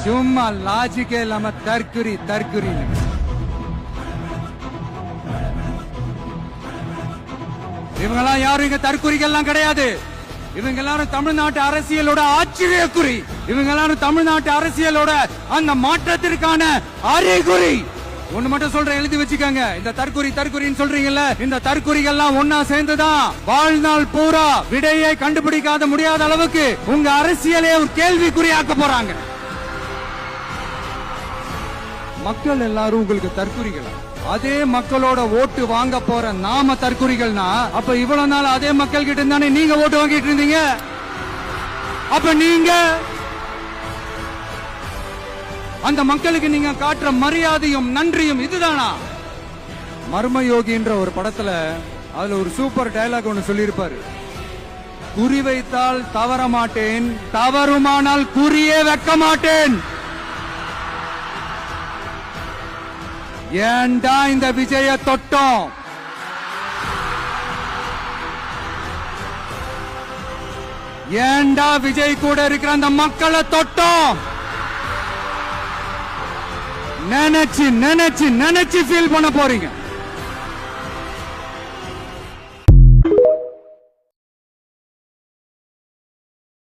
சும்மா லாஜிக்கே இல்லாம தற்குறி தற்குறி. இவங்கெல்லாம் யாரும் இங்க தற்குறிகள்லாம் கிடையாது. இவங்க எல்லாரும் தமிழ்நாட்டு அரசியலோட ஆச்சரிய குறி. இவங்க எல்லாரும் தமிழ்நாட்டு அரசியலோட அந்த மாற்றத்திற்கான அறிகுறி. ஒண்ணு மட்டும் சொல்றேன், எழுதி வச்சுக்கோங்க. இந்த தற்குறி தற்குறின்னு சொல்றீங்கல்ல, இந்த தற்குறிகள்லாம் ஒன்னா சேர்ந்துதான் வாழ்நாள் பூரா விடையை கண்டுபிடிக்காத முடியாத அளவுக்கு உங்க அரசியலே ஒரு கேள்விக்குறியாக்க போறாங்க. மக்கள் எல்லாரும் உங்களுக்கு தற்குறிகளா? அதே மக்களோட ஓட்டு வாங்க போற நாம தற்குறிகள்னா, அப்ப இவ்வளவு நாள் அதே மக்கள் கிட்ட இருந்தானே நீங்க ஓட்டு வாங்கிட்டு இருந்தீங்க. அப்ப நீங்க அந்த மக்களுக்கு நீங்க காட்டுற மரியாதையும் நன்றியும் இதுதானா? மர்மயோகின்ற ஒரு படத்துல அதுல ஒரு சூப்பர் டயலாக் ஒன்னு சொல்லியிருப்பாரு. குறி வைத்தால் தவற மாட்டேன், தவறுமானால் குறியே வைக்க மாட்டேன். ஏண்டா இந்த விஜய தொட்டோம்? ஏண்டா விஜய் கூட இருக்கிற அந்த மக்களை தொட்டோம்? நினைச்சு நினைச்சு நினைச்சு ஃபீல் பண்ண போறீங்க.